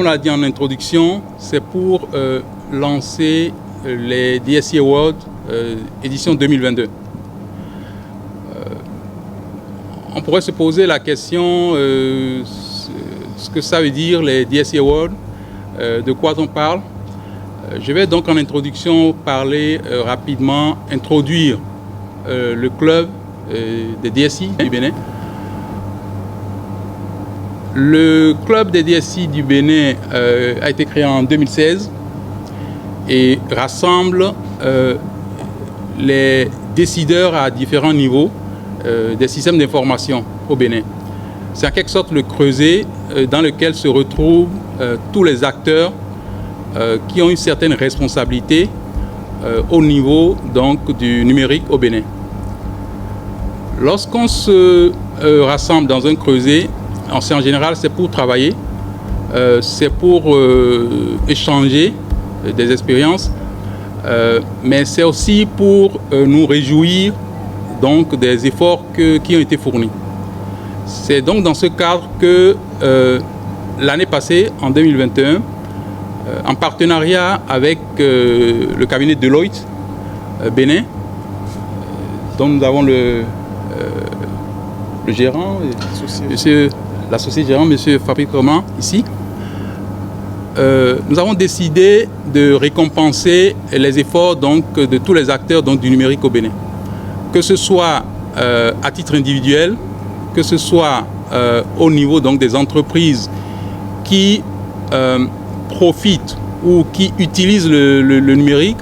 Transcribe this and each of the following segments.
on l'a dit en introduction, c'est pour lancer les DSE Awards édition 2022. On pourrait se poser la question ce que ça veut dire les DSE Awards, de quoi on parle. Je vais donc en introduction parler rapidement, introduire le club des DSI du Bénin. Le club des DSI du Bénin a été créé en 2016 et rassemble les décideurs à différents niveaux des systèmes d'information au Bénin. C'est en quelque sorte le creuset dans lequel se retrouvent tous les acteurs qui ont une certaine responsabilité au niveau donc, du numérique au Bénin. Lorsqu'on se rassemble dans un creuset, en général, c'est pour travailler, c'est pour échanger des expériences, mais c'est aussi pour nous réjouir donc, des efforts qui ont été fournis. C'est donc dans ce cadre que l'année passée, en 2021, en partenariat avec le cabinet Deloitte Bénin, dont nous avons le gérant, l'associé gérant, M. Fabrice Roman, ici, nous avons décidé de récompenser les efforts donc, de tous les acteurs donc, du numérique au Bénin. Que ce soit à titre individuel, que ce soit au niveau donc, des entreprises qui profitent ou qui utilisent le numérique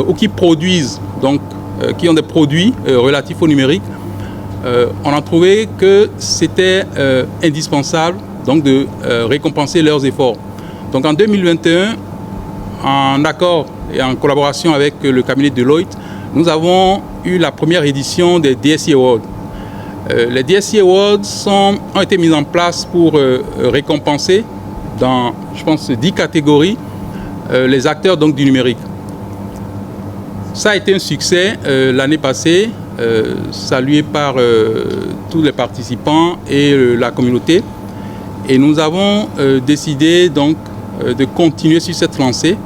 ou qui produisent, donc, qui ont des produits relatifs au numérique, on a trouvé que c'était indispensable donc, de récompenser leurs efforts. Donc en 2021, en accord et en collaboration avec le cabinet Deloitte, nous avons eu la première édition des DSE Awards. Les DSE Awards ont été mis en place pour récompenser dans, je pense, 10 catégories les acteurs donc, du numérique. Ça a été un succès l'année passée, salué par tous les participants et la communauté. Et nous avons décidé donc de continuer sur cette lancée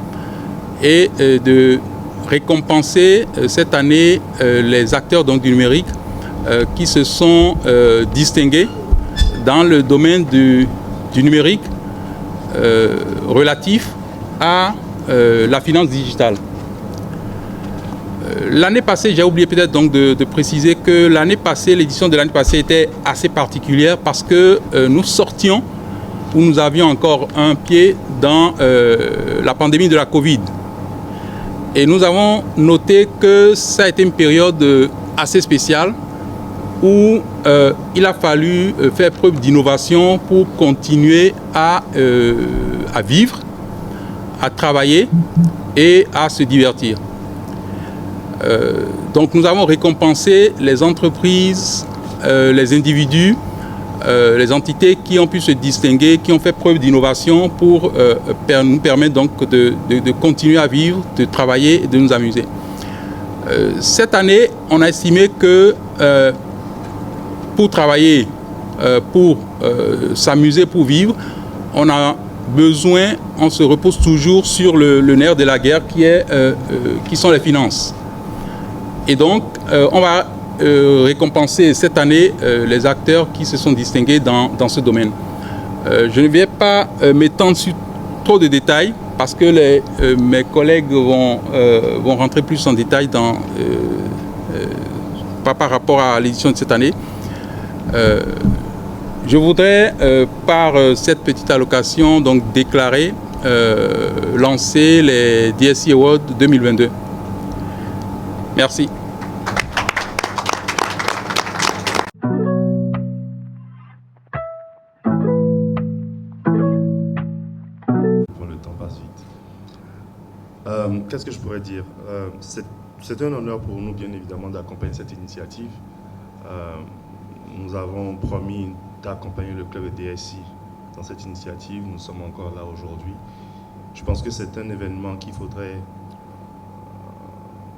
et de récompenser cette année les acteurs donc, du numérique qui se sont distingués dans le domaine du numérique relatif à la finance digitale. L'année passée, j'ai oublié peut-être donc de préciser que l'année passée, l'édition de l'année passée était assez particulière parce que nous sortions où nous avions encore un pied dans la pandémie de la Covid. Et nous avons noté que ça a été une période assez spéciale où il a fallu faire preuve d'innovation pour continuer à vivre, à travailler et à se divertir. Donc nous avons récompensé les entreprises, les individus, les entités qui ont pu se distinguer, qui ont fait preuve d'innovation pour nous permettre donc de continuer à vivre, de travailler et de nous amuser. Cette année, on a estimé que pour travailler, pour s'amuser, pour vivre, on a besoin, on se repose toujours sur le nerf de la guerre qui sont les finances. Et donc, on va récompenser cette année les acteurs qui se sont distingués dans ce domaine. Je ne vais pas m'étendre sur trop de détails parce que mes collègues vont rentrer plus en détail par rapport à l'édition de cette année. Je voudrais, par cette petite allocation, donc déclarer, lancer les DSE Awards 2022. Merci. Le temps passe vite. Qu'est-ce que je pourrais dire? C'est un honneur pour nous, bien évidemment, d'accompagner cette initiative. Nous avons promis d'accompagner le club DSI dans cette initiative. Nous sommes encore là aujourd'hui. Je pense que c'est un événement qu'il faudrait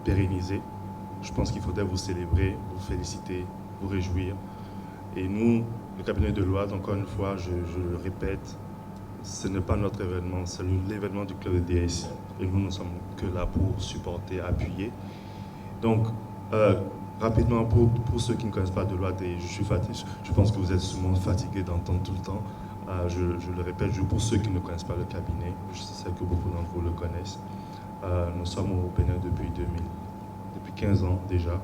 pérenniser. Je pense qu'il faudrait vous célébrer, vous féliciter, vous réjouir. Et nous, le cabinet Deloitte, encore une fois, je le répète, ce n'est pas notre événement, c'est l'événement du club de DSI. Et nous ne sommes que là pour supporter, appuyer. Donc, rapidement, pour ceux qui ne connaissent pas Deloitte, et je suis fatigué, je pense que vous êtes souvent fatigués d'entendre tout le temps. Je le répète, pour ceux qui ne connaissent pas le cabinet, je sais que beaucoup d'entre vous le connaissent. Nous sommes au Bénin depuis 15 ans déjà.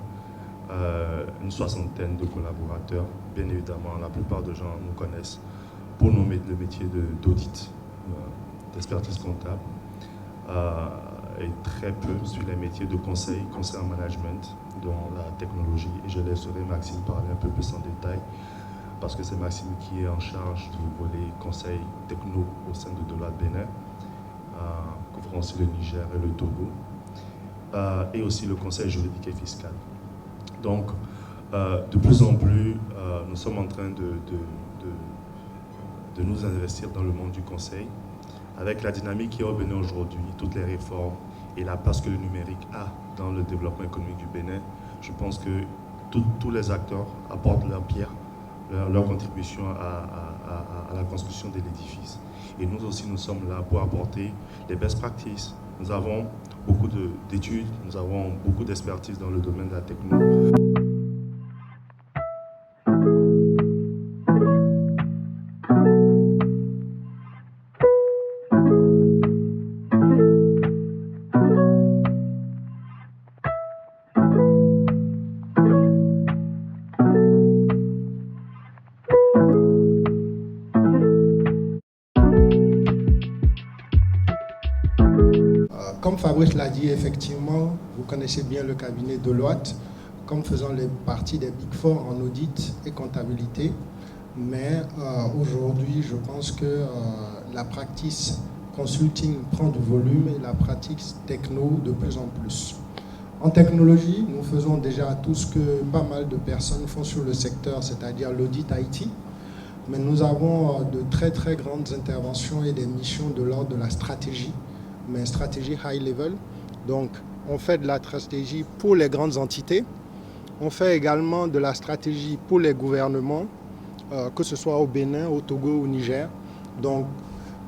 Une soixantaine de collaborateurs. Bien évidemment, la plupart des gens nous connaissent pour le métier d'audit, d'expertise comptable, et très peu sur les métiers de conseil en management, dans la technologie. Et je laisserai Maxime parler un peu plus en détail, parce que c'est Maxime qui est en charge du volet conseil techno au sein de Deloitte Bénin, couvrant aussi le Niger et le Togo, et aussi le conseil juridique et fiscal. Donc, de plus en plus, nous sommes en train de nous investir dans le monde du conseil, avec la dynamique qui est au Bénin aujourd'hui, toutes les réformes et la place que le numérique a dans le développement économique du Bénin. Je pense que tous les acteurs apportent leur pierre, leur contribution à la construction de l'édifice. Et nous aussi, nous sommes là pour apporter les best practices. Nous avons beaucoup d'études, nous avons beaucoup d'expertise dans le domaine de la technologie. Comme Fabrice l'a dit, effectivement, vous connaissez bien le cabinet Deloitte, comme faisant partie des Big Four en audit et comptabilité. Mais aujourd'hui, je pense que la practice consulting prend du volume et la pratique techno de plus en plus. En technologie, nous faisons déjà tout ce que pas mal de personnes font sur le secteur, c'est-à-dire l'audit IT. Mais nous avons de très très grandes interventions et des missions de l'ordre de la stratégie, mais stratégie high level. Donc, on fait de la stratégie pour les grandes entités. On fait également de la stratégie pour les gouvernements, que ce soit au Bénin, au Togo ou au Niger. Donc,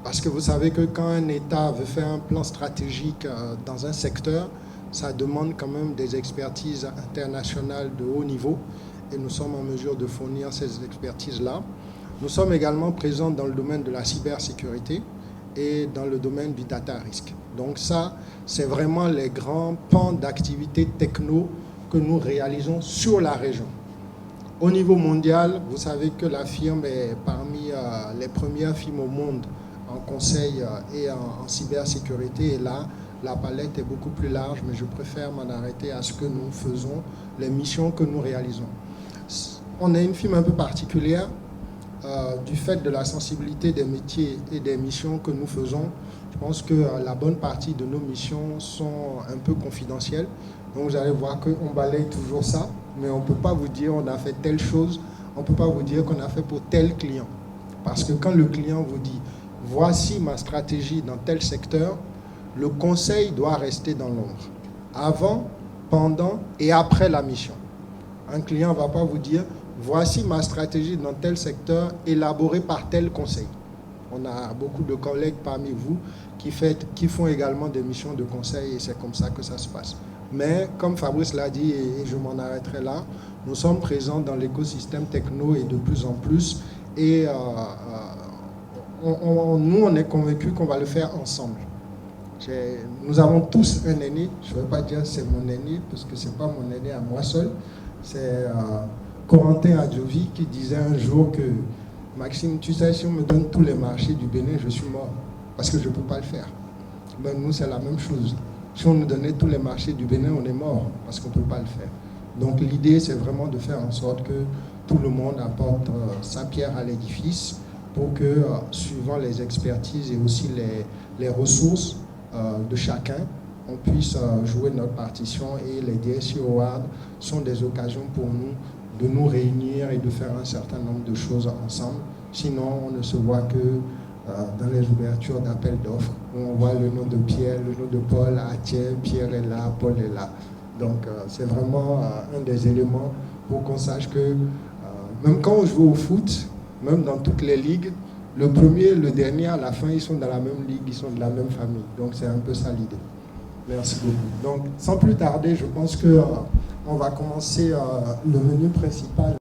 parce que vous savez que quand un État veut faire un plan stratégique dans un secteur, ça demande quand même des expertises internationales de haut niveau. Et nous sommes en mesure de fournir ces expertises-là. Nous sommes également présents dans le domaine de la cybersécurité et dans le domaine du data risk. Donc ça, c'est vraiment les grands pans d'activités techno que nous réalisons sur la région. Au niveau mondial, vous savez que la firme est parmi les premières firmes au monde en conseil et en cybersécurité. Et là, la palette est beaucoup plus large, mais je préfère m'en arrêter à ce que nous faisons, les missions que nous réalisons. On est une firme un peu particulière du fait de la sensibilité des métiers et des missions que nous faisons. Je pense que la bonne partie de nos missions sont un peu confidentielles. Donc vous allez voir qu'on balaye toujours ça, mais on ne peut pas vous dire on a fait telle chose, on ne peut pas vous dire qu'on a fait pour tel client. Parce que quand le client vous dit voici ma stratégie dans tel secteur, le conseil doit rester dans l'ombre, avant, pendant et après la mission. Un client ne va pas vous dire voici ma stratégie dans tel secteur élaborée par tel conseil. On a beaucoup de collègues parmi vous qui font également des missions de conseil et c'est comme ça que ça se passe. Mais comme Fabrice l'a dit, et je m'en arrêterai là, nous sommes présents dans l'écosystème techno et de plus en plus. Et nous, on est convaincus qu'on va le faire ensemble. Nous avons tous un aîné, je ne vais pas dire c'est mon aîné, parce que ce n'est pas mon aîné à moi seul. C'est Corentin Adjovi qui disait un jour que Maxime, tu sais, si on me donne tous les marchés du Bénin, je suis mort, parce que je ne peux pas le faire. Ben, nous, c'est la même chose. Si on nous donnait tous les marchés du Bénin, on est mort, parce qu'on ne peut pas le faire. Donc l'idée, c'est vraiment de faire en sorte que tout le monde apporte sa pierre à l'édifice pour que, suivant les expertises et aussi les ressources de chacun, on puisse jouer notre partition. Et les DSI Awards sont des occasions pour nous de nous réunir et de faire un certain nombre de choses ensemble. Sinon, on ne se voit que dans les ouvertures d'appels d'offres, où on voit le nom de Pierre, le nom de Paul, ah tiens, Pierre est là, Paul est là. Donc, c'est vraiment un des éléments pour qu'on sache que même quand on joue au foot, même dans toutes les ligues, le premier et le dernier, à la fin, ils sont dans la même ligue, ils sont de la même famille. Donc c'est un peu ça l'idée. Merci beaucoup. Donc sans plus tarder, je pense qu'on va commencer le menu principal.